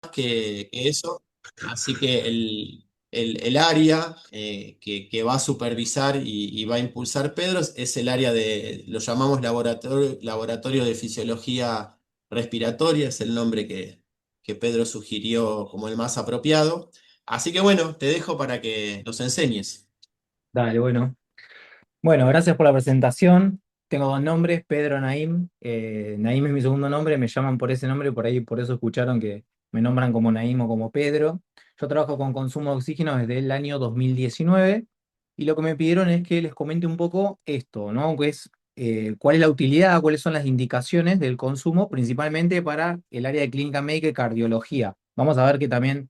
que eso. Así que el área que va a supervisar y va a impulsar Pedro es el área lo llamamos laboratorio de fisiología respiratoria, es el nombre que Pedro sugirió como el más apropiado. Así que bueno, te dejo para que nos enseñes. Dale, bueno. Bueno, gracias por la presentación. Tengo dos nombres, Pedro Naim. Naim es mi segundo nombre, me llaman por ese nombre, por ahí por eso escucharon que me nombran como Naim o como Pedro. Yo trabajo con consumo de oxígeno desde el año 2019 y lo que me pidieron es que les comente un poco esto, ¿no? Que es cuál es la utilidad, cuáles son las indicaciones del consumo, principalmente para el área de clínica médica y cardiología. Vamos a ver que también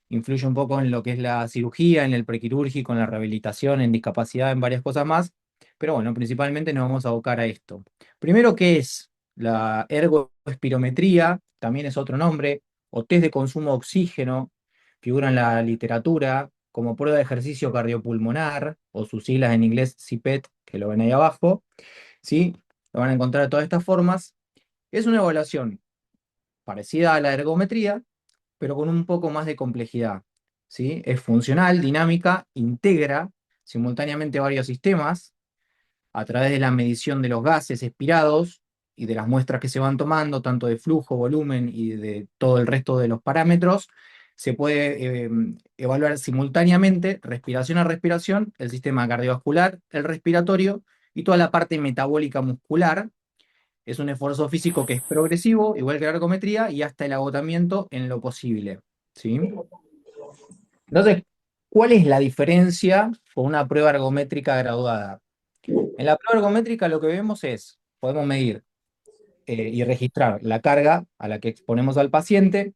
influye un poco en lo que es la cirugía, en el prequirúrgico, en la rehabilitación, en discapacidad, en varias cosas más. Pero bueno, principalmente nos vamos a abocar a esto. Primero, ¿qué es? La ergoespirometría, también es otro nombre, o test de consumo de oxígeno, figura en la literatura como prueba de ejercicio cardiopulmonar, o sus siglas en inglés CPET, que lo ven ahí abajo, ¿sí? Lo van a encontrar de todas estas formas. Es una evaluación parecida a la ergometría, pero con un poco más de complejidad, ¿sí? Es funcional, dinámica, integra simultáneamente varios sistemas a través de la medición de los gases expirados y de las muestras que se van tomando, tanto de flujo, volumen y de todo el resto de los parámetros. Se puede evaluar simultáneamente, respiración a respiración, el sistema cardiovascular, el respiratorio y toda la parte metabólica muscular. Es un esfuerzo físico que es progresivo, igual que la ergometría, y hasta el agotamiento en lo posible, ¿sí? Entonces, ¿cuál es la diferencia con una prueba ergométrica graduada? En la prueba ergométrica lo que vemos es, podemos medir y registrar la carga a la que exponemos al paciente,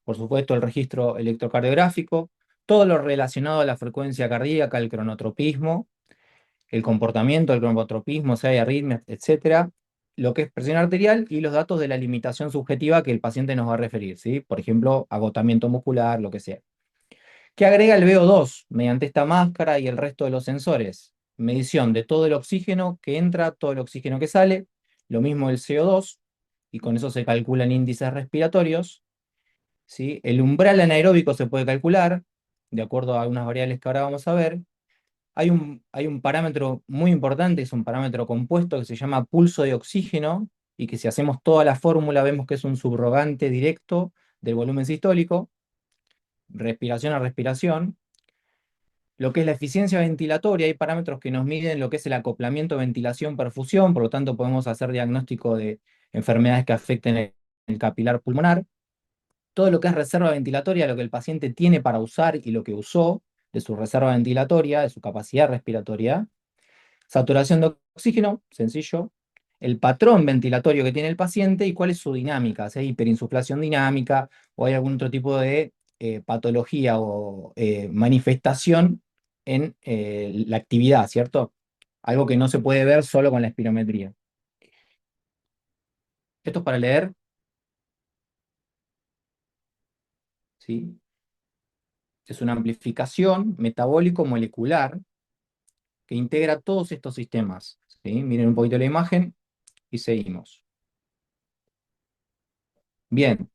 por supuesto el registro electrocardiográfico, todo lo relacionado a la frecuencia cardíaca, el cronotropismo, el comportamiento del cronotropismo, si hay arritmias, etcétera, lo que es presión arterial y los datos de la limitación subjetiva que el paciente nos va a referir, ¿sí? Por ejemplo, agotamiento muscular, lo que sea. ¿Qué agrega el VO2 mediante esta máscara y el resto de los sensores? Medición de todo el oxígeno que entra, todo el oxígeno que sale, lo mismo el CO2, y con eso se calculan índices respiratorios, ¿sí? El umbral anaeróbico se puede calcular, de acuerdo a algunas variables que ahora vamos a ver. Hay un parámetro muy importante, es un parámetro compuesto que se llama pulso de oxígeno, y que si hacemos toda la fórmula vemos que es un subrogante directo del volumen sistólico, respiración a respiración. Lo que es la eficiencia ventilatoria, hay parámetros que nos miden lo que es el acoplamiento ventilación-perfusión, por lo tanto podemos hacer diagnóstico de enfermedades que afecten el capilar pulmonar. Todo lo que es reserva ventilatoria, lo que el paciente tiene para usar y lo que usó de su reserva ventilatoria, de su capacidad respiratoria. Saturación de oxígeno, sencillo. El patrón ventilatorio que tiene el paciente y cuál es su dinámica, si hay hiperinsuflación dinámica o hay algún otro tipo de patología o manifestación en la actividad, ¿cierto? Algo que no se puede ver solo con la espirometría. Esto es para leer, ¿sí? Es una amplificación metabólico-molecular que integra todos estos sistemas, ¿sí? Miren un poquito la imagen y seguimos. Bien,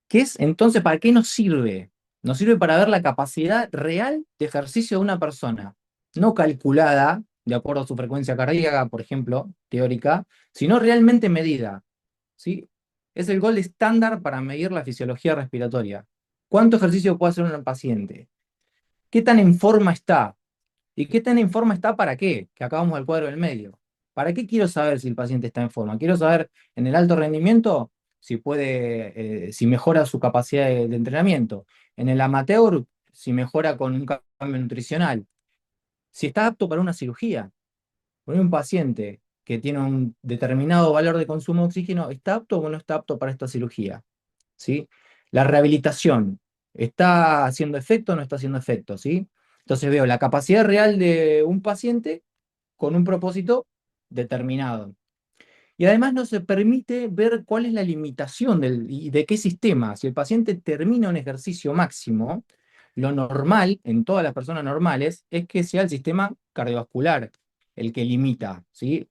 ¿qué es entonces, para qué nos sirve? Nos sirve para ver la capacidad real de ejercicio de una persona, no calculada de acuerdo a su frecuencia cardíaca, por ejemplo, teórica, sino realmente medida, ¿sí? Es el gol estándar para medir la fisiología respiratoria. ¿Cuánto ejercicio puede hacer un paciente? ¿Qué tan en forma está? ¿Y qué tan en forma está para qué? Que acabamos del cuadro del medio. ¿Para qué quiero saber si el paciente está en forma? Quiero saber en el alto rendimiento si puede, si mejora su capacidad de entrenamiento. En el amateur, si mejora con un cambio nutricional. Si está apto para una cirugía. Por un paciente que tiene un determinado valor de consumo de oxígeno, ¿está apto o no está apto para esta cirugía? ¿Sí? La rehabilitación, ¿está haciendo efecto o no está haciendo efecto? ¿Sí? Entonces veo la capacidad real de un paciente con un propósito determinado. Y además no se permite ver cuál es la limitación y de qué sistema. Si el paciente termina un ejercicio máximo, lo normal en todas las personas normales es que sea el sistema cardiovascular el que limita, ¿sí?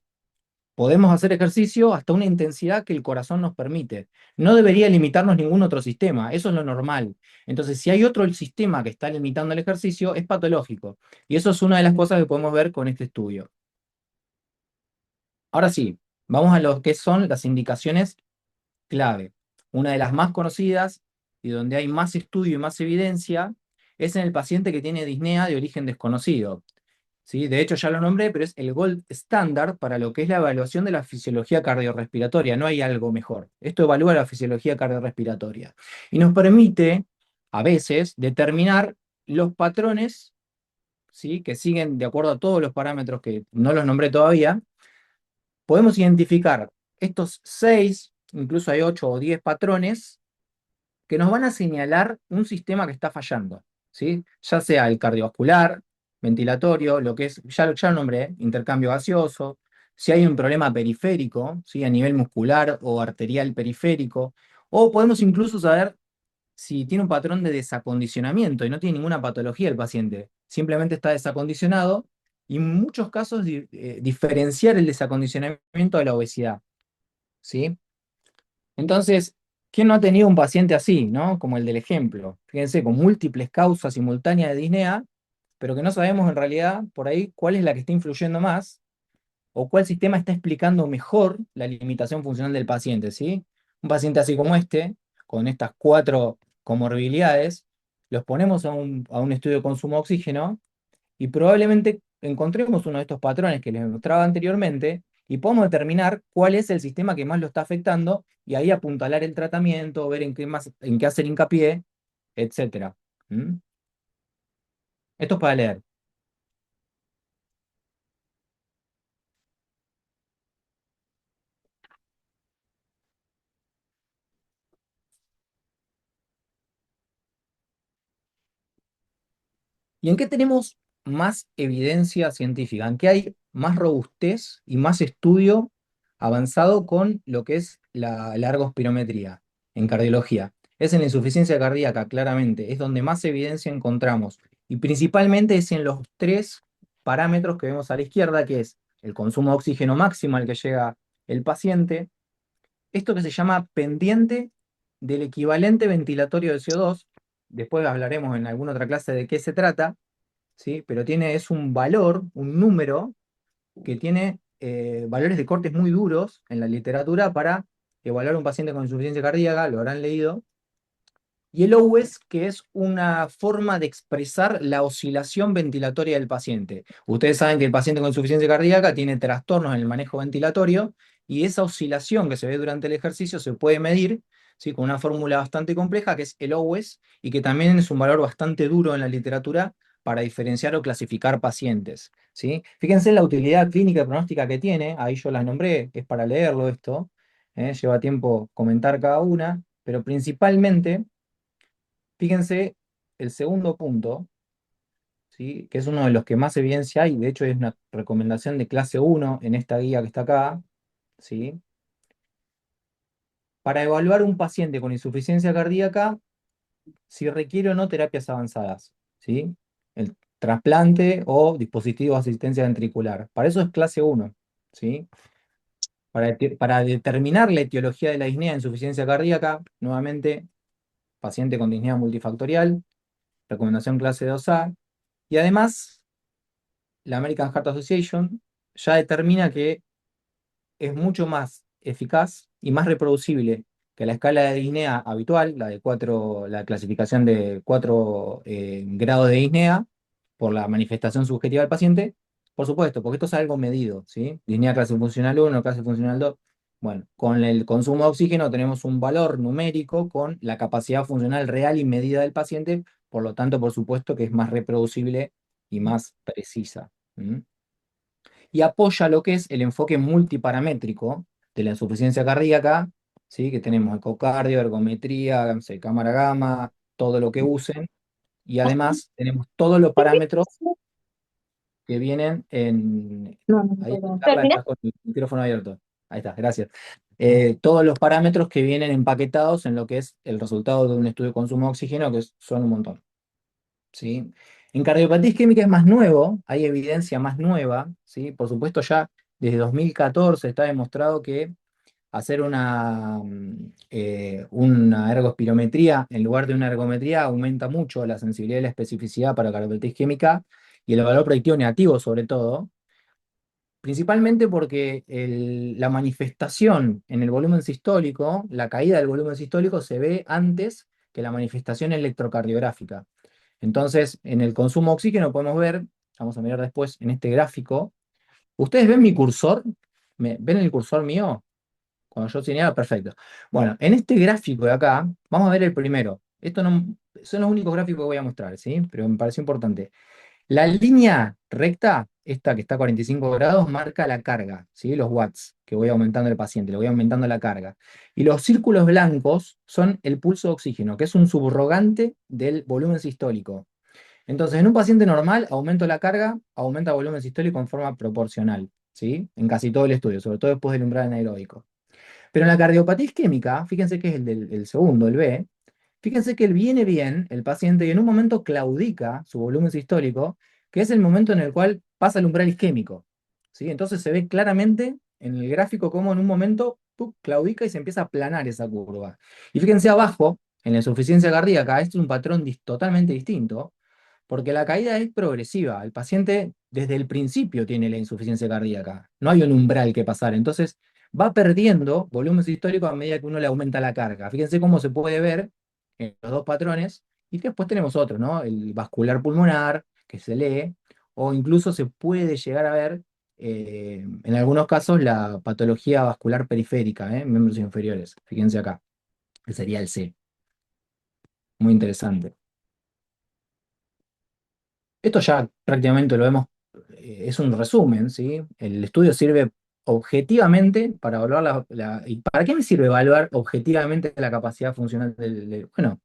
podemos hacer ejercicio hasta una intensidad que el corazón nos permite. No debería limitarnos ningún otro sistema, eso es lo normal. Entonces, si hay otro sistema que está limitando el ejercicio, es patológico. Y eso es una de las cosas que podemos ver con este estudio. Ahora sí, vamos a lo que son las indicaciones clave. Una de las más conocidas y donde hay más estudio y más evidencia es en el paciente que tiene disnea de origen desconocido. ¿Sí? De hecho, ya lo nombré, pero es el gold standard para lo que es la evaluación de la fisiología cardiorrespiratoria. No hay algo mejor. Esto evalúa la fisiología cardiorrespiratoria y nos permite, a veces, determinar los patrones, ¿sí? Que siguen de acuerdo a todos los parámetros que no los nombré todavía. Podemos identificar estos 6, incluso hay 8 o 10 patrones que nos van a señalar un sistema que está fallando, ¿sí? Ya sea el cardiovascular, ventilatorio, lo que es, ya lo nombré, intercambio gaseoso, si hay un problema periférico, ¿sí? A nivel muscular o arterial periférico, o podemos incluso saber si tiene un patrón de desacondicionamiento y no tiene ninguna patología el paciente, simplemente está desacondicionado y en muchos casos diferenciar el desacondicionamiento de la obesidad, ¿sí? Entonces, ¿quién no ha tenido un paciente así, ¿no? Como el del ejemplo? Fíjense, con múltiples causas simultáneas de disnea, pero que no sabemos en realidad por ahí cuál es la que está influyendo más o cuál sistema está explicando mejor la limitación funcional del paciente, ¿sí? Un paciente así como este, con estas 4 comorbilidades, los ponemos a un estudio de consumo de oxígeno y probablemente encontremos uno de estos patrones que les mostraba anteriormente y podemos determinar cuál es el sistema que más lo está afectando y ahí apuntalar el tratamiento, ver en qué hacer hincapié, etcétera. ¿Mm? Esto es para leer. ¿Y en qué tenemos más evidencia científica? ¿En qué hay más robustez y más estudio avanzado con lo que es la ergospirometría en cardiología? Es en la insuficiencia cardíaca, claramente, es donde más evidencia encontramos. Y principalmente es en los 3 parámetros que vemos a la izquierda, que es el consumo de oxígeno máximo al que llega el paciente, esto que se llama pendiente del equivalente ventilatorio de CO2, después hablaremos en alguna otra clase de qué se trata, ¿sí? Pero es un valor, un número, que tiene valores de cortes muy duros en la literatura para evaluar a un paciente con insuficiencia cardíaca, lo habrán leído, y el OWES, que es una forma de expresar la oscilación ventilatoria del paciente. Ustedes saben que el paciente con insuficiencia cardíaca tiene trastornos en el manejo ventilatorio y esa oscilación que se ve durante el ejercicio se puede medir, ¿sí? Con una fórmula bastante compleja que es el OWES y que también es un valor bastante duro en la literatura para diferenciar o clasificar pacientes, ¿sí? Fíjense en la utilidad clínica y pronóstica que tiene, ahí yo las nombré, es para leerlo esto, lleva tiempo comentar cada una, pero principalmente fíjense el segundo punto, ¿sí? Que es uno de los que más evidencia hay, de hecho es una recomendación de clase 1 en esta guía que está acá, ¿sí? Para evaluar un paciente con insuficiencia cardíaca, si requiere o no terapias avanzadas, ¿sí? El trasplante o dispositivo de asistencia ventricular. Para eso es clase 1, ¿sí? Para determinar la etiología de la disnea en insuficiencia cardíaca, nuevamente, paciente con disnea multifactorial, recomendación clase 2A, y además la American Heart Association ya determina que es mucho más eficaz y más reproducible que la escala de disnea habitual, la clasificación de 4 grados de disnea, por la manifestación subjetiva del paciente, por supuesto, porque esto es algo medido, ¿sí? Disnea clase funcional 1, clase funcional 2. Bueno, con el consumo de oxígeno tenemos un valor numérico con la capacidad funcional real y medida del paciente, por lo tanto, por supuesto que es más reproducible y más precisa. ¿Mm? Y apoya lo que es el enfoque multiparamétrico de la insuficiencia cardíaca, ¿sí? Que tenemos ecocardio, ergometría, no sé, cámara gamma, todo lo que usen, y además tenemos todos los parámetros que vienen en... No, no Ahí puedo. Carla, ¿Termina? estás con el micrófono abierto. Ahí está, gracias. Todos los parámetros que vienen empaquetados en lo que es el resultado de un estudio de consumo de oxígeno, son un montón. ¿Sí? En cardiopatía isquémica es más nuevo, hay evidencia más nueva, ¿sí? Por supuesto ya desde 2014 está demostrado que hacer una ergospirometría en lugar de una ergometría aumenta mucho la sensibilidad y la especificidad para característica química y el valor predictivo negativo sobre todo, principalmente porque la manifestación en el volumen sistólico, la caída del volumen sistólico se ve antes que la manifestación electrocardiográfica. Entonces, en el consumo de oxígeno podemos ver, vamos a mirar después en este gráfico, ¿ustedes ven mi cursor? ¿Ven el cursor mío? Cuando yo señalo, perfecto. Bueno, en este gráfico de acá, vamos a ver el primero. Esto no, son los únicos gráficos que voy a mostrar, ¿sí? Pero me pareció importante. La línea recta, esta que está a 45 grados, marca la carga, ¿sí? Los watts que voy aumentando el paciente, le voy aumentando la carga. Y los círculos blancos son el pulso de oxígeno, que es un subrogante del volumen sistólico. Entonces, en un paciente normal, aumento la carga, aumenta el volumen sistólico en forma proporcional, ¿sí? En casi todo el estudio, sobre todo después del umbral anaeróbico. Pero en la cardiopatía isquémica, fíjense que es el segundo, el B, fíjense que él viene bien, el paciente, y en un momento claudica su volumen sistólico, que es el momento en el cual pasa el umbral isquémico. ¿Sí? Entonces se ve claramente en el gráfico cómo en un momento claudica y se empieza a aplanar esa curva. Y fíjense abajo, en la insuficiencia cardíaca, esto es un patrón totalmente distinto, porque la caída es progresiva. El paciente desde el principio tiene la insuficiencia cardíaca. No hay un umbral que pasar. Entonces va perdiendo volumen sistólico a medida que uno le aumenta la carga. Fíjense cómo se puede ver en los dos patrones. Y después tenemos otro, ¿no? El vascular pulmonar, que se lee, o incluso se puede llegar a ver, en algunos casos, la patología vascular periférica, en miembros inferiores. Fíjense acá, que sería el C. Muy interesante. Esto ya prácticamente lo vemos, es un resumen, ¿sí? El estudio sirve objetivamente para evaluar ¿y para qué me sirve evaluar objetivamente la capacidad funcional bueno,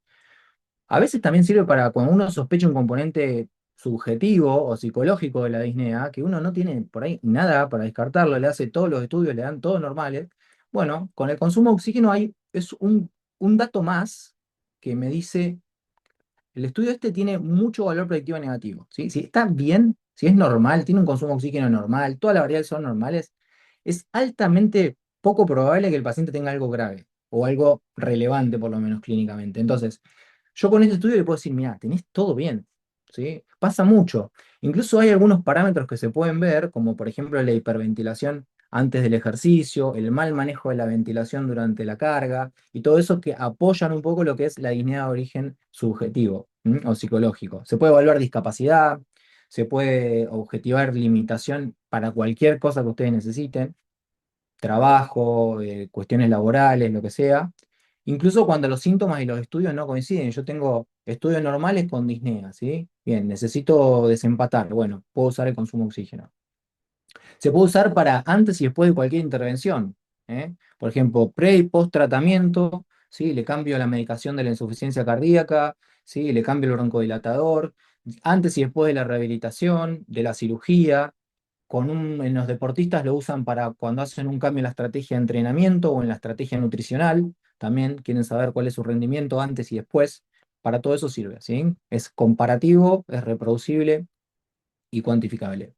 a veces también sirve para cuando uno sospecha un componente subjetivo o psicológico de la disnea, que uno no tiene por ahí nada para descartarlo, le hace todos los estudios, le dan todos normales. Bueno, con el consumo de oxígeno es un dato más que me dice el estudio este tiene mucho valor predictivo negativo, ¿sí? Si está bien, si es normal, tiene un consumo de oxígeno normal, todas las variables son normales, es altamente poco probable que el paciente tenga algo grave o algo relevante, por lo menos clínicamente. Entonces, yo con este estudio le puedo decir, mira, tenés todo bien, ¿sí? Pasa mucho. Incluso hay algunos parámetros que se pueden ver, como por ejemplo la hiperventilación antes del ejercicio, el mal manejo de la ventilación durante la carga, y todo eso que apoyan un poco lo que es la disnea de origen subjetivo, o psicológico. Se puede evaluar discapacidad, se puede objetivar limitación para cualquier cosa que ustedes necesiten, trabajo, cuestiones laborales, lo que sea. Incluso cuando los síntomas y los estudios no coinciden. Yo tengo estudios normales con disnea, ¿sí? Bien, necesito desempatar. Bueno, puedo usar el consumo de oxígeno. Se puede usar para antes y después de cualquier intervención, ¿eh? Por ejemplo, pre y post tratamiento, ¿sí? Le cambio la medicación de la insuficiencia cardíaca, ¿sí? Le cambio el broncodilatador, antes y después de la rehabilitación, de la cirugía. En los deportistas lo usan para cuando hacen un cambio en la estrategia de entrenamiento o en la estrategia nutricional. También quieren saber cuál es su rendimiento antes y después. Para todo eso sirve, ¿sí? Es comparativo, es reproducible y cuantificable.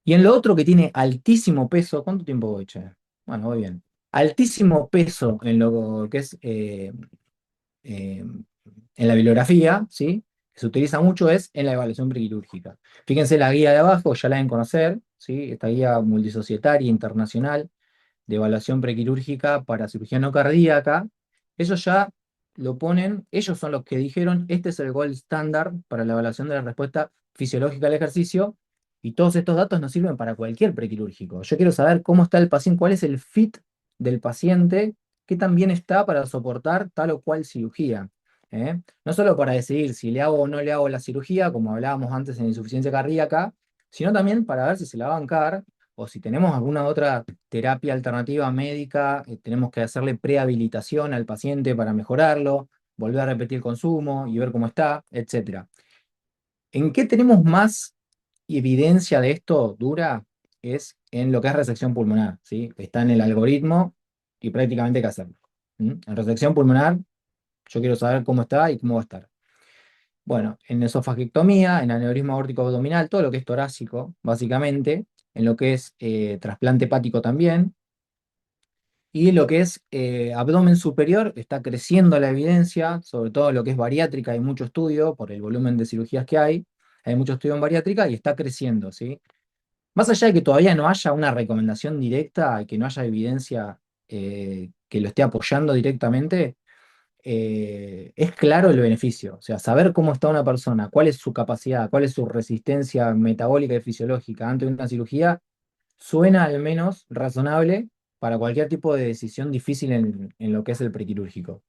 Y en lo otro que tiene altísimo peso, ¿cuánto tiempo voy, che? Bueno, voy bien. Altísimo peso en lo que es eh, en la bibliografía, ¿sí? Que se utiliza mucho es en la evaluación prequirúrgica. Fíjense la guía de abajo, ya la deben conocer, ¿sí? Esta guía multisocietaria internacional de evaluación prequirúrgica para cirugía no cardíaca. Ellos ya lo ponen, ellos son los que dijeron, este es el gold standard para la evaluación de la respuesta fisiológica al ejercicio, y todos estos datos nos sirven para cualquier prequirúrgico. Yo quiero saber cómo está el paciente, cuál es el fit del paciente, qué tan bien está para soportar tal o cual cirugía. ¿Eh? No solo para decidir si le hago o no le hago la cirugía, como hablábamos antes en insuficiencia cardíaca, sino también para ver si se la va a bancar o si tenemos alguna otra terapia alternativa médica, tenemos que hacerle prehabilitación al paciente para mejorarlo, volver a repetir el consumo y ver cómo está, etcétera. ¿En qué tenemos más evidencia de esto dura? Es en lo que es resección pulmonar, ¿sí? Está en el algoritmo y prácticamente hay que hacerlo. En resección pulmonar, yo quiero saber cómo está y cómo va a estar. Bueno, en esofagectomía, en aneurisma aórtico abdominal, todo lo que es torácico, básicamente, en lo que es trasplante hepático también. Y lo que es abdomen superior, está creciendo la evidencia, sobre todo lo que es bariátrica, hay mucho estudio por el volumen de cirugías que hay mucho estudio en bariátrica y está creciendo, ¿sí? Más allá de que todavía no haya una recomendación directa, que no haya evidencia que lo esté apoyando directamente, es claro el beneficio. O sea, saber cómo está una persona, cuál es su capacidad, cuál es su resistencia metabólica y fisiológica ante una cirugía, suena al menos razonable para cualquier tipo de decisión difícil en lo que es el prequirúrgico.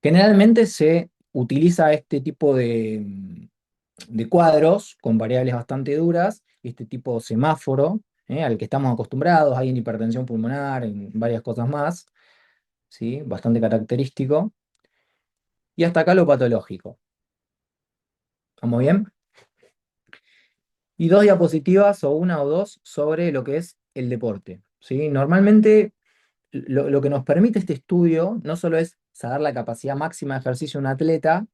Generalmente se utiliza este tipo de cuadros con variables bastante duras, este tipo semáforo, al que estamos acostumbrados, hay en hipertensión pulmonar, en varias cosas más, ¿sí? Bastante característico. Y hasta acá lo patológico. ¿Vamos bien? Y dos diapositivas o una o dos sobre lo que es el deporte, ¿sí? Normalmente lo que nos permite este estudio no solo es saber la capacidad máxima de ejercicio de un atleta,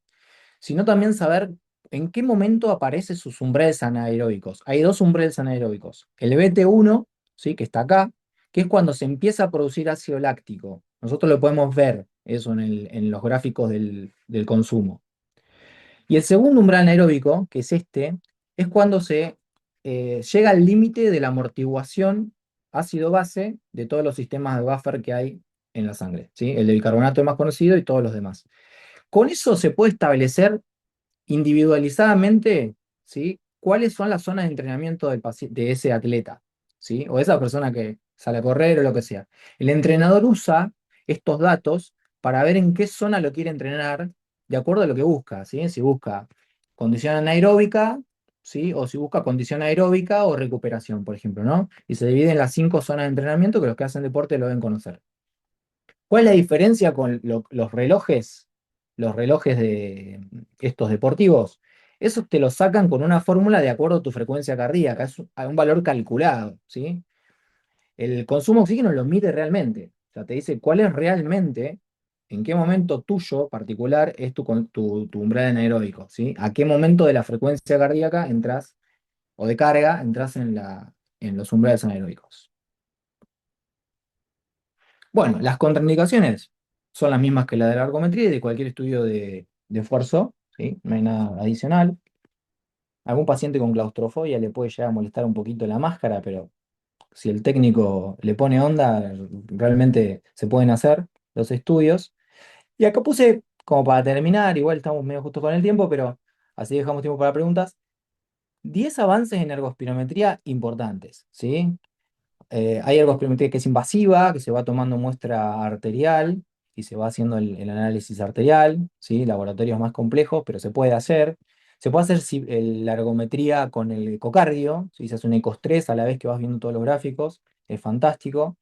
sino también saber en qué momento aparecen sus umbrales anaeróbicos. Hay dos umbrales anaeróbicos. El BT1, ¿sí? Que está acá, que es cuando se empieza a producir ácido láctico. Nosotros lo podemos ver, eso en los gráficos del consumo. Y el segundo umbral anaeróbico, que es este, es cuando se llega al límite de la amortiguación ácido-base de todos los sistemas de buffer que hay en la sangre, ¿sí? El de bicarbonato es más conocido y todos los demás. Con eso se puede establecer individualizadamente, ¿sí? ¿Cuáles son las zonas de entrenamiento de ese atleta, ¿sí? O esa persona que sale a correr o lo que sea. El entrenador usa estos datos para ver en qué zona lo quiere entrenar de acuerdo a lo que busca, ¿sí? Si busca condición anaeróbica, ¿sí? O si busca condición aeróbica o recuperación, por ejemplo, ¿no? Y se divide en las 5 zonas de entrenamiento que los que hacen deporte lo deben conocer. ¿Cuál es la diferencia con los relojes? Los relojes de estos deportivos. Esos te los sacan con una fórmula de acuerdo a tu frecuencia cardíaca, es un valor calculado, ¿sí? El consumo de oxígeno lo mide realmente. O sea, te dice cuál es realmente, en qué momento tuyo particular es tu umbral anaeróbico, ¿sí? A qué momento de la frecuencia cardíaca entras, o de carga, entras en los umbrales anaeróbicos. Bueno, las contraindicaciones son las mismas que la de la ergometría y de cualquier estudio de esfuerzo, ¿sí? No hay nada adicional. Algún paciente con claustrofobia le puede llegar a molestar un poquito la máscara, pero si el técnico le pone onda, realmente se pueden hacer los estudios. Y acá puse, como para terminar, igual estamos medio justo con el tiempo, pero así dejamos tiempo para preguntas, 10 avances en ergospirometría importantes, ¿sí? Hay ergospirometría que es invasiva, que se va tomando muestra arterial y se va haciendo el análisis arterial, ¿sí? Laboratorios más complejos, pero se puede hacer. Se puede hacer la ergometría con el ecocardio, ¿sí? Se hace un ecostrés a la vez que vas viendo todos los gráficos, es fantástico.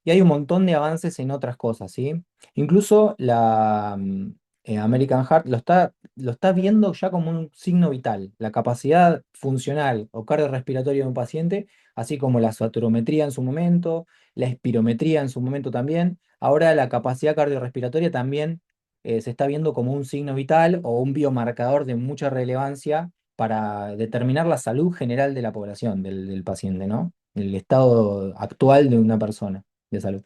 Y hay un montón de avances en otras cosas, ¿sí? Incluso la American Heart lo está viendo ya como un signo vital, la capacidad funcional o cardiorrespiratoria de un paciente, así como la saturometría en su momento, la espirometría en su momento también. Ahora la capacidad cardiorrespiratoria también se está viendo como un signo vital o un biomarcador de mucha relevancia para determinar la salud general de la población, del paciente, ¿no? El estado actual de una persona de salud.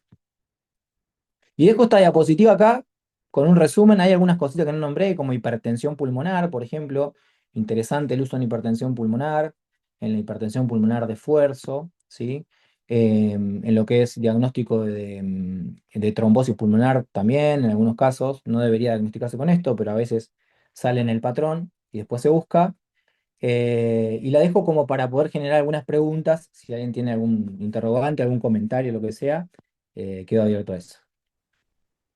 Y dejo esta diapositiva acá con un resumen. Hay algunas cositas que no nombré, como hipertensión pulmonar, por ejemplo. Interesante el uso en hipertensión pulmonar, en la hipertensión pulmonar de esfuerzo, ¿sí? En lo que es diagnóstico de trombosis pulmonar también, en algunos casos. No debería diagnosticarse con esto, pero a veces sale en el patrón y después se busca. Y la dejo como para poder generar algunas preguntas. Si alguien tiene algún interrogante, algún comentario, lo que sea, quedo abierto a eso.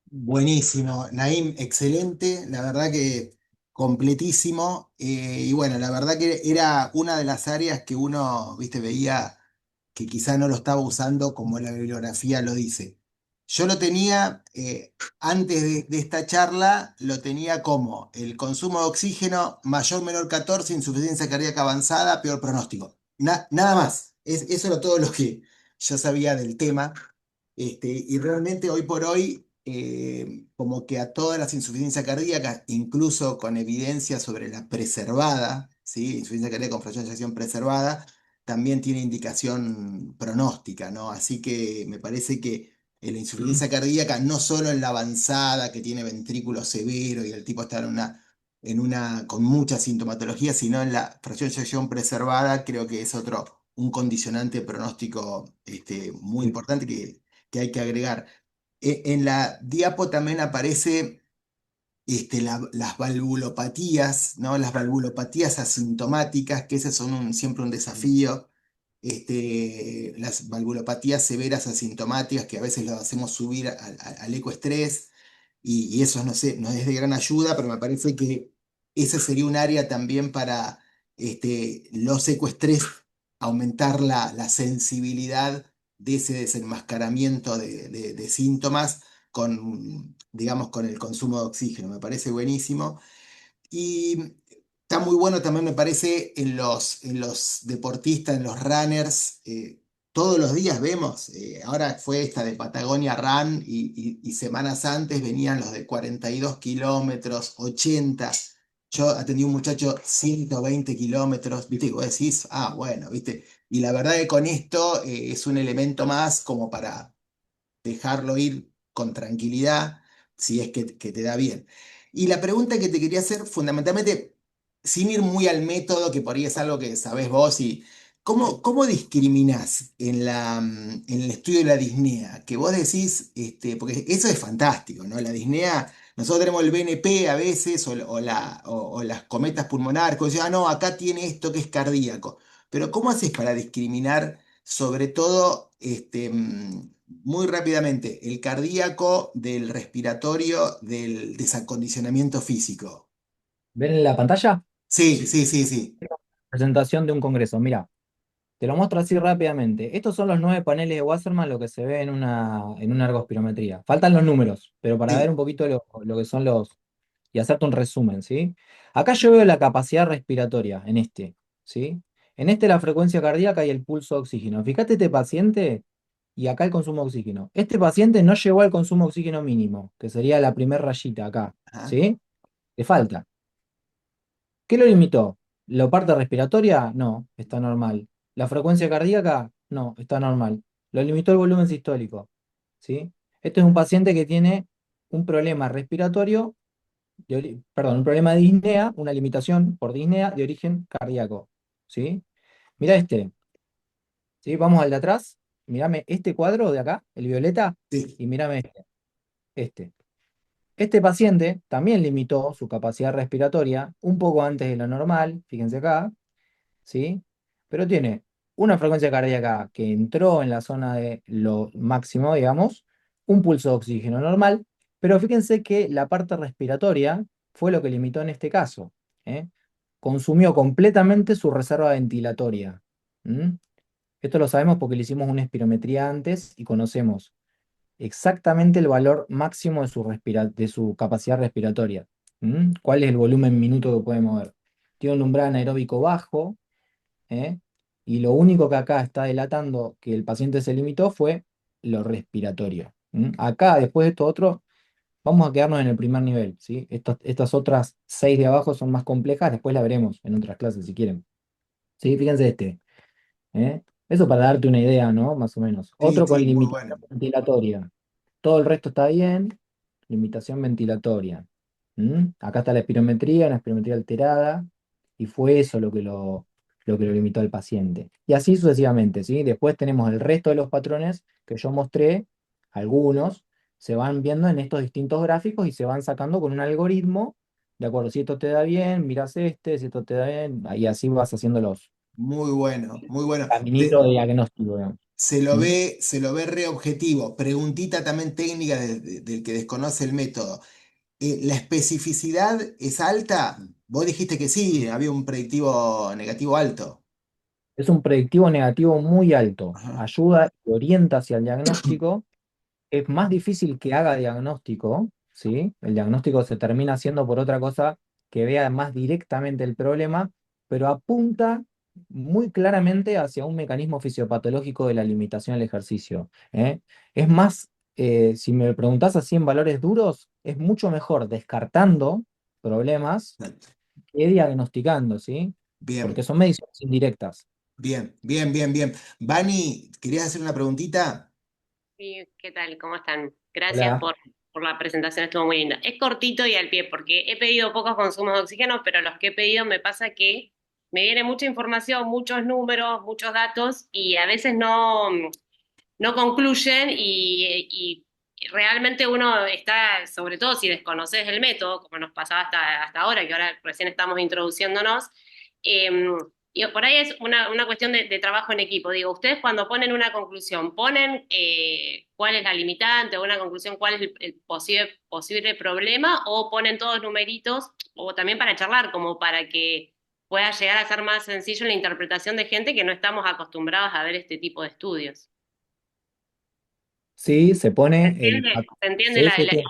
Buenísimo, Naim, excelente, la verdad que completísimo. Y bueno, la verdad que era una de las áreas que uno, viste, veía que quizá no lo estaba usando como la bibliografía lo dice. Yo lo tenía, antes de esta charla, lo tenía como el consumo de oxígeno mayor, menor 14, insuficiencia cardíaca avanzada, peor pronóstico. Nada más. Eso era todo lo que yo sabía del tema. Y realmente hoy por hoy, como que a todas las insuficiencias cardíacas, incluso con evidencia sobre la preservada, ¿sí? Insuficiencia cardíaca con fracción de eyección preservada, también tiene indicación pronóstica, ¿no? Así que me parece que en la insuficiencia cardíaca, no solo en la avanzada, que tiene ventrículo severo y el tipo está con mucha sintomatología, sino en la fracción de eyección preservada, creo que es un condicionante pronóstico muy Sí. importante que hay que agregar. En la diapo también aparece las valvulopatías, ¿no? Las valvulopatías asintomáticas, que ese son siempre un desafío. Las valvulopatías severas asintomáticas, que a veces lo hacemos subir al ecoestrés, y eso no sé, no es de gran ayuda, pero me parece que ese sería un área también para los ecoestrés, aumentar la sensibilidad de ese desenmascaramiento de síntomas digamos, con el consumo de oxígeno. Me parece buenísimo. Y está muy bueno también, me parece, en los deportistas, en los runners. Todos los días vemos, ahora fue esta de Patagonia Run y semanas antes venían los de 42 kilómetros, 80. Yo atendí a un muchacho 120 kilómetros, ¿viste? Y vos decís, ah, bueno, ¿viste? Y la verdad que con esto es un elemento más como para dejarlo ir con tranquilidad, si es que te da bien. Y la pregunta que te quería hacer, fundamentalmente, sin ir muy al método, que por ahí es algo que sabés vos, ¿cómo discriminás en el estudio de la disnea? Que vos decís, porque eso es fantástico, ¿no? La disnea, nosotros tenemos el BNP a veces, o las cometas pulmonares, que decís, ah, no, acá tiene esto que es cardíaco. Pero ¿cómo haces para discriminar, sobre todo, muy rápidamente, el cardíaco del respiratorio, del desacondicionamiento físico? ¿Ven en la pantalla? Sí, sí, sí, sí. Presentación de un congreso. Mira, te lo muestro así rápidamente. Estos son los 9 paneles de Wasserman, lo que se ve en una ergospirometría. Faltan los números, pero para ver un Sí, poquito lo que son y hacerte un resumen, ¿sí? Acá yo veo la capacidad respiratoria en este, ¿sí? En este la frecuencia cardíaca y el pulso de oxígeno. Fíjate este paciente y acá el consumo de oxígeno. Este paciente no llegó al consumo de oxígeno mínimo, que sería la primera rayita acá, ajá, ¿sí? Le falta. ¿Qué lo limitó? ¿La parte respiratoria? No, está normal. ¿La frecuencia cardíaca? No, está normal. Lo limitó el volumen sistólico, ¿sí? Este es un paciente que tiene un problema respiratorio, perdón, un problema de disnea, una limitación por disnea de origen cardíaco, ¿sí? Mira este, ¿sí? Vamos al de atrás, mírame este cuadro de acá, el violeta, sí, y mírame este. Este paciente también limitó su capacidad respiratoria un poco antes de lo normal, fíjense acá, ¿sí? Pero tiene una frecuencia cardíaca que entró en la zona de lo máximo, digamos, un pulso de oxígeno normal, pero fíjense que la parte respiratoria fue lo que limitó en este caso, ¿eh? Consumió completamente su reserva ventilatoria. ¿M? Esto lo sabemos porque le hicimos una espirometría antes y conocemos exactamente el valor máximo de su capacidad respiratoria. ¿Cuál es el volumen minuto que puede mover? Tiene un umbral anaeróbico bajo, ¿eh? Y lo único que acá está delatando que el paciente se limitó fue lo respiratorio. Acá, después de esto otro, vamos a quedarnos en el primer nivel, ¿sí? Estas otras 6 de abajo son más complejas, después la veremos en otras clases si quieren. ¿Sí? Fíjense este. ¿Eh? Eso para darte una idea, ¿no? Más o menos. sí, Otro con sí, muy limitación bueno. ventilatoria. Todo el resto está bien. Limitación ventilatoria. Acá está la espirometría, una espirometría alterada. Y fue eso lo que lo limitó al paciente. Y así sucesivamente, ¿sí? Después tenemos el resto de los patrones que yo mostré, algunos, se van viendo en estos distintos gráficos y se van sacando con un algoritmo. De acuerdo, si esto te da bien, miras este, si esto te da bien, y así vas haciendo los Muy bueno, muy bueno. caminito de diagnóstico, digamos. ¿Mm? Se lo ve re objetivo. Preguntita también técnica del que desconoce el método. ¿La especificidad es alta? Vos dijiste que sí, había un predictivo negativo alto. Es un predictivo negativo muy alto. Ajá. Ayuda y orienta hacia el diagnóstico. Es más difícil que haga diagnóstico, ¿sí? El diagnóstico se termina haciendo por otra cosa que vea más directamente el problema, pero apunta muy claramente hacia un mecanismo fisiopatológico de la limitación al ejercicio, ¿eh? Es más, si me preguntás así en valores duros, es mucho mejor descartando problemas que diagnosticando, ¿sí? Porque Bien. son mediciones indirectas. Bien, bien, bien, bien. Vani, ¿querías hacer una preguntita? Sí, ¿qué tal? ¿Cómo están? Gracias Hola. por la presentación, estuvo muy linda. Es cortito y al pie, porque he pedido pocos consumos de oxígeno, pero los que he pedido me pasa que me viene mucha información, muchos números, muchos datos, y a veces no concluyen y realmente uno está, sobre todo si desconoces el método, como nos pasaba hasta ahora, que ahora recién estamos introduciéndonos, eh, y por ahí es una cuestión de trabajo en equipo. Digo, ustedes cuando ponen una conclusión, ponen cuál es la limitante o una conclusión, cuál es el posible problema, o ponen todos numeritos, o también para charlar, como para que pueda llegar a ser más sencillo la interpretación de gente que no estamos acostumbrados a ver este tipo de estudios. Sí, se ¿Se pone entiende? ¿Se entiende sí, sí, sí.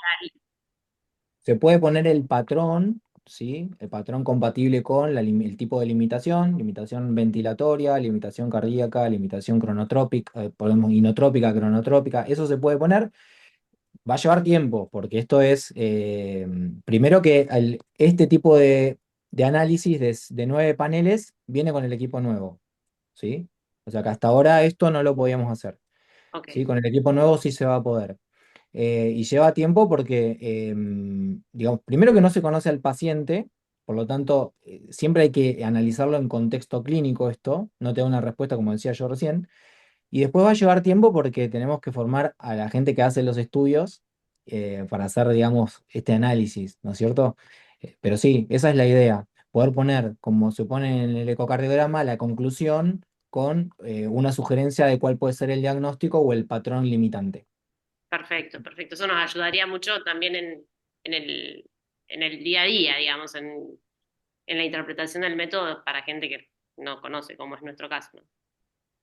Se puede poner el patrón, ¿sí? El patrón compatible con el tipo de limitación, limitación ventilatoria, limitación cardíaca, limitación cronotrópica, podemos inotrópica, cronotrópica, eso se puede poner. Va a llevar tiempo, porque esto es, primero que este tipo de análisis de 9 paneles viene con el equipo nuevo, ¿sí? O sea que hasta ahora esto no lo podíamos hacer, Ok, ¿sí? Con el equipo nuevo sí se va a poder. Y lleva tiempo porque, digamos, primero que no se conoce al paciente, por lo tanto, siempre hay que analizarlo en contexto clínico esto, no te da una respuesta como decía yo recién, y después va a llevar tiempo porque tenemos que formar a la gente que hace los estudios para hacer, digamos, este análisis, ¿no es cierto? Pero sí, esa es la idea, poder poner, como se pone en el ecocardiograma, la conclusión con una sugerencia de cuál puede ser el diagnóstico o el patrón limitante. perfecto, perfecto. Eso nos ayudaría mucho también en en el día a día, digamos, en la interpretación del método para gente que no conoce, como es nuestro caso, ¿no?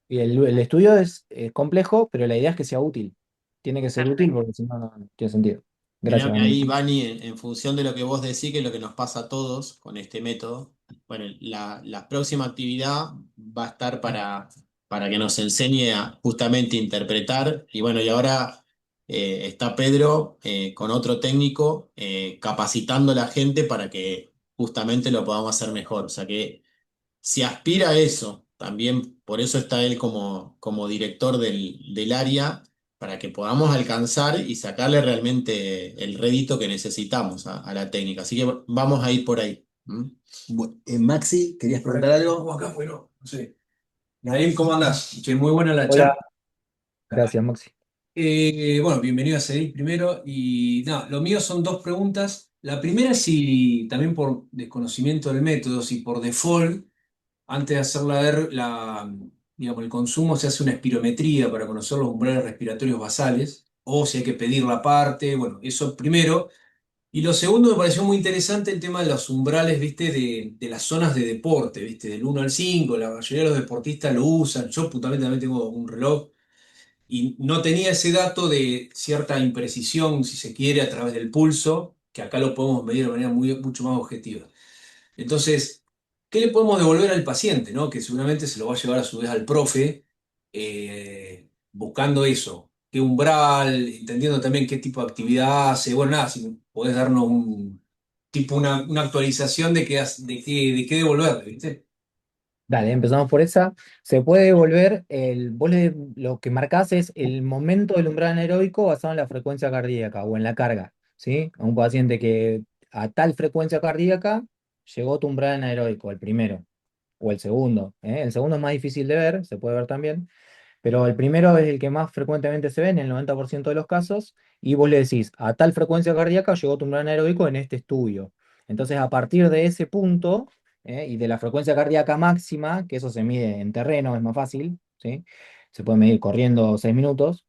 Y el estudio es complejo, pero la idea es que sea útil. Tiene que ser útil Perfecto. porque si no, no tiene sentido. Creo Gracias, que Dani. ahí, Vani, en función de lo que vos decís, que es lo que nos pasa a todos con este método, bueno, la próxima actividad va a estar para que nos enseñe a justamente interpretar. Y bueno, y ahora está Pedro con otro técnico capacitando a la gente para que justamente lo podamos hacer mejor. O sea que si aspira a eso, también por eso está él como director del área, para que podamos alcanzar y sacarle realmente el rédito que necesitamos a la técnica. Así que vamos a ir por ahí. ¿Mm? Maxi, ¿querías preguntar algo? ¿Cómo acá? Bueno, no sé. Naim, ¿cómo andás? Che, muy buena la Hola, charla. gracias, Maxi. Bueno, bienvenido a Cedil primero. Y nada, lo mío son dos preguntas. La primera es si también por desconocimiento del método, si por default, antes de hacer digamos, el consumo, se hace una espirometría para conocer los umbrales respiratorios basales, o si hay que pedirla aparte. Bueno, eso primero. Y lo segundo me pareció muy interesante el tema de los umbrales, ¿viste? De las zonas de deporte, ¿viste? Del 1 al 5 la mayoría de los deportistas lo usan. Yo puntualmente también tengo un reloj y no tenía ese dato de cierta imprecisión, si se quiere, a través del pulso, que acá lo podemos medir de manera mucho más objetiva. Entonces, ¿qué le podemos devolver al paciente, ¿no? Que seguramente se lo va a llevar a su vez al profe, buscando eso. ¿Qué umbral? Entendiendo también qué tipo de actividad hace. Bueno, nada, si podés darnos una actualización de qué devolverle, ¿viste? Dale, empezamos por esa. Se puede devolver, lo que marcás es el momento del umbral anaeróbico basado en la frecuencia cardíaca o en la carga, ¿sí? A un paciente que a tal frecuencia cardíaca llegó tu umbral anaeróbico, el primero o el segundo, ¿eh? El segundo es más difícil de ver, se puede ver también. Pero el primero es el que más frecuentemente se ve en el 90% de los casos, y vos le decís, a tal frecuencia cardíaca llegó tu umbral anaeróbico en este estudio. Entonces, a partir de ese punto, y de la frecuencia cardíaca máxima, que eso se mide en terreno, es más fácil, ¿sí? Se puede medir corriendo 6 minutos,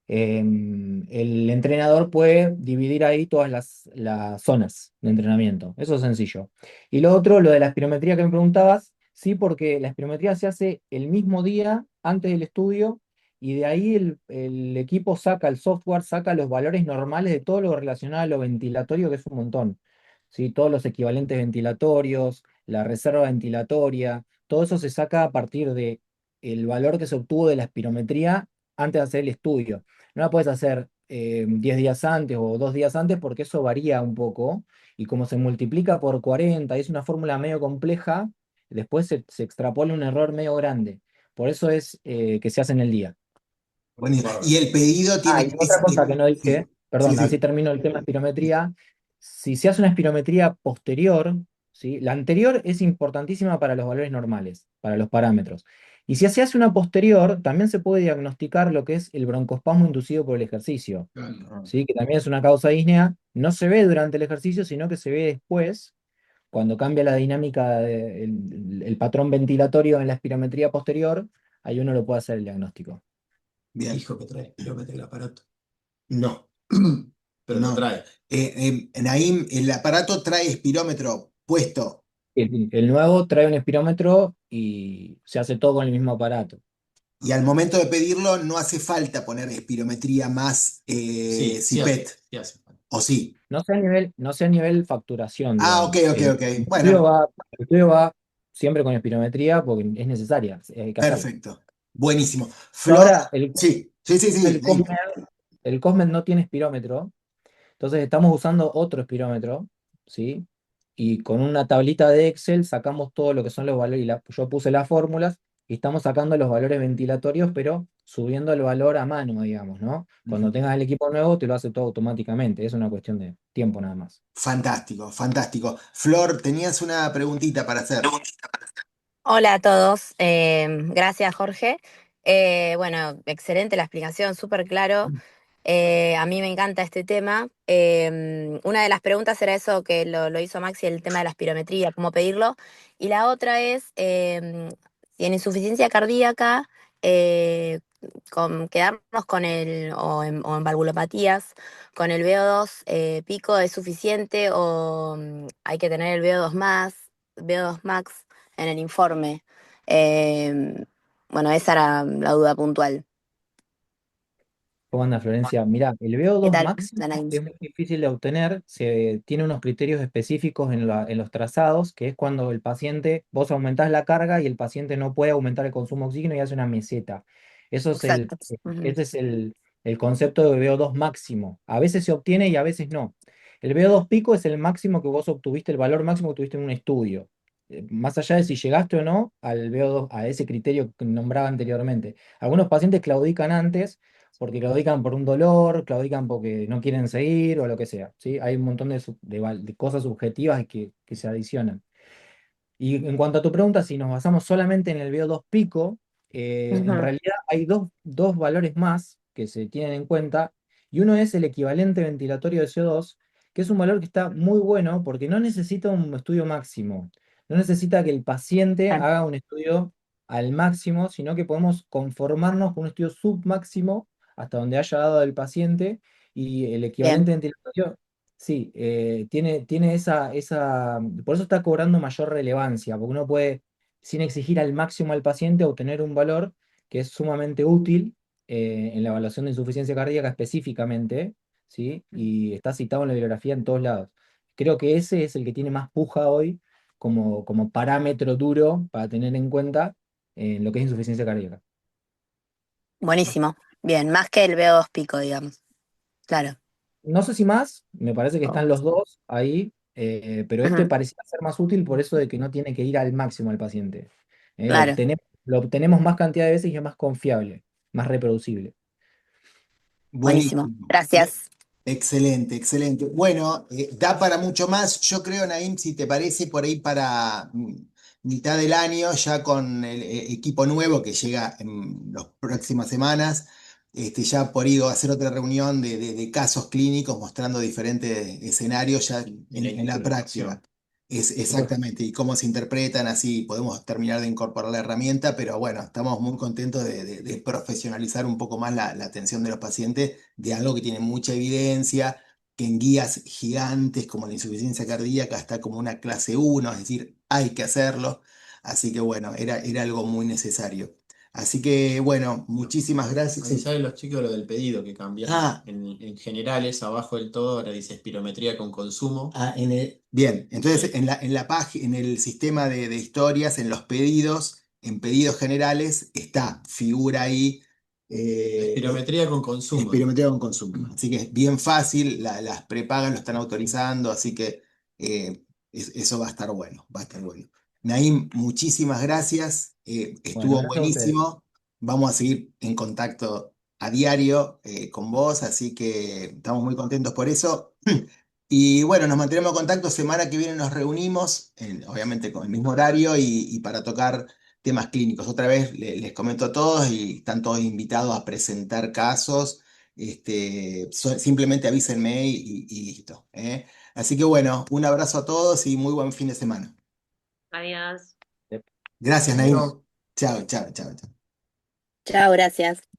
el entrenador puede dividir ahí todas las zonas de entrenamiento. Eso es sencillo. Y lo otro, lo de la espirometría que me preguntabas, sí, porque la espirometría se hace el mismo día antes del estudio y de ahí el equipo saca, el software saca los valores normales de todo lo relacionado a lo ventilatorio, que es un montón. ¿Sí? Todos los equivalentes ventilatorios, la reserva ventilatoria, todo eso se saca a partir de el valor que se obtuvo de la espirometría antes de hacer el estudio. No la puedes hacer 10 días antes o 2 días antes porque eso varía un poco y como se multiplica por 40 y es una fórmula medio compleja, después se extrapola un error medio grande. Por eso es que se hace en el día. Buenísimo. Y el pedido Ah, tiene y otra cosa que no dije, sí, sí, perdón, así sí. termino el tema de espirometría. Si se hace una espirometría posterior, ¿sí? La anterior es importantísima para los valores normales, para los parámetros. Y si se hace una posterior, también se puede diagnosticar lo que es el broncoespasmo inducido por el ejercicio, ¿sí? Que también es una causa ígnea. No se ve durante el ejercicio, sino que se ve después, cuando cambia la dinámica, el patrón ventilatorio en la espirometría posterior, ahí uno lo puede hacer el diagnóstico. Bien. Dijo que trae espirómetro el aparato, No. pero lo No. trae. Naim, el aparato trae espirómetro puesto. El nuevo trae un espirómetro y se hace todo con el mismo aparato. Y al momento de pedirlo no hace falta poner espirometría más Sí, sí hace, CIPET. sí hace. ¿O sí? No sea a nivel facturación, Ah, ok, digamos. ok, ok. El estudio Bueno, va, el estudio va siempre con espirometría porque es necesaria, hay que hacerla. perfecto. Buenísimo. Pero Flor, ahora, sí, sí, sí, sí. el Naim. Cosmed, el Cosmed no tiene espirómetro, entonces estamos usando otro espirómetro, ¿sí? Y con una tablita de Excel sacamos todo lo que son los valores, yo puse las fórmulas y estamos sacando los valores ventilatorios, pero subiendo el valor a mano, digamos, ¿no? Cuando tengas el equipo nuevo te lo hace todo automáticamente, es una cuestión de tiempo nada más. Fantástico, fantástico. Flor, tenías una preguntita para hacer. Hola a todos, gracias Jorge. Bueno, excelente la explicación, súper claro. A mí me encanta este tema. Una de las preguntas era eso que lo hizo Maxi, el tema de la espirometría, cómo pedirlo. Y la otra es, si en insuficiencia cardíaca, eh, quedarnos con o en valvulopatías, con el VO2 pico es suficiente o hay que tener el VO2 más, VO2 max en el informe. Bueno, esa era la duda puntual. ¿Cómo anda, Florencia? Mirá, el ¿Qué VO2 tal, máximo Danaís? es muy difícil de obtener, tiene unos criterios específicos en los trazados, que es cuando el paciente, vos aumentás la carga y el paciente no puede aumentar el consumo de oxígeno y hace una meseta. Eso es Exacto. Ujú. ese es el concepto de VO2 máximo. A veces se obtiene y a veces no. El VO2 pico es el máximo que vos obtuviste, el valor máximo que tuviste en un estudio. Más allá de si llegaste o no al VO2, a ese criterio que nombraba anteriormente. Algunos pacientes claudican antes porque claudican por un dolor, claudican porque no quieren seguir o lo que sea, ¿sí? Hay un montón de cosas subjetivas que se adicionan. Y en cuanto a tu pregunta, si nos basamos solamente en el VO2 pico, en Ujú. realidad hay dos valores más que se tienen en cuenta, y uno es el equivalente ventilatorio de CO2, que es un valor que está muy bueno porque no necesita un estudio máximo, no necesita que el paciente Bien. haga un estudio al máximo, sino que podemos conformarnos con un estudio submáximo hasta donde haya dado el paciente, y el equivalente Bien. ventilatorio. Sí, tiene por eso está cobrando mayor relevancia, porque uno puede, sin exigir al máximo al paciente, obtener un valor que es sumamente útil en la evaluación de insuficiencia cardíaca específicamente, ¿sí? Y está citado en la bibliografía en todos lados. Creo que ese es el que tiene más puja hoy como parámetro duro para tener en cuenta en lo que es insuficiencia cardíaca. Buenísimo. Bien, más que el VO2 pico, digamos. Claro. No sé si más, me parece que están Oh. los dos ahí, pero este Ujú. parecía ser más útil por eso de que no tiene que ir al máximo al paciente. Claro. Lo obtenemos más cantidad de veces y es más confiable, más reproducible. Buenísimo. Buenísimo. Gracias. Excelente, excelente. Bueno, da para mucho más. Yo creo, Naim, si te parece, por ahí para mitad del año, ya con el equipo nuevo que llega en las próximas semanas, ya por ahí hacer otra reunión de casos clínicos mostrando diferentes escenarios ya Y la en la implementación. práctica. Es Por supuesto. exactamente, y cómo se interpretan, así podemos terminar de incorporar la herramienta, pero bueno, estamos muy contentos de profesionalizar un poco más la atención de los pacientes de algo que tiene mucha evidencia, que en guías gigantes como la insuficiencia cardíaca está como una clase uno, es decir, hay que hacerlo. Así que bueno, era algo muy necesario. Así que bueno, muchísimas gracias. Sí. Avisar a los chicos lo del pedido que cambia. Ah, En generales, abajo del todo, ahora dice espirometría con consumo. bien, entonces Sí. en la página, en el sistema de historias, en los pedidos, en pedidos generales, figura ahí Espirometría con consumo. espirometría con consumo. Así que es bien fácil, las prepagas lo están autorizando, así que eso va a estar bueno, va a estar bueno. Naim, muchísimas gracias. Bueno, Estuvo gracias a ustedes. buenísimo. Vamos a seguir en contacto a diario con vos, así que estamos muy contentos por eso. Y bueno, nos mantenemos en contacto. Semana que viene nos reunimos, obviamente con el mismo horario y para tocar temas clínicos. Otra vez les comento a todos y están todos invitados a presentar casos. Simplemente avísenme y listo. Así que bueno, un abrazo a todos y muy buen fin de semana. Adiós. Gracias, Naim. Bueno, Chao, chao, chao, chao. Chao, gracias.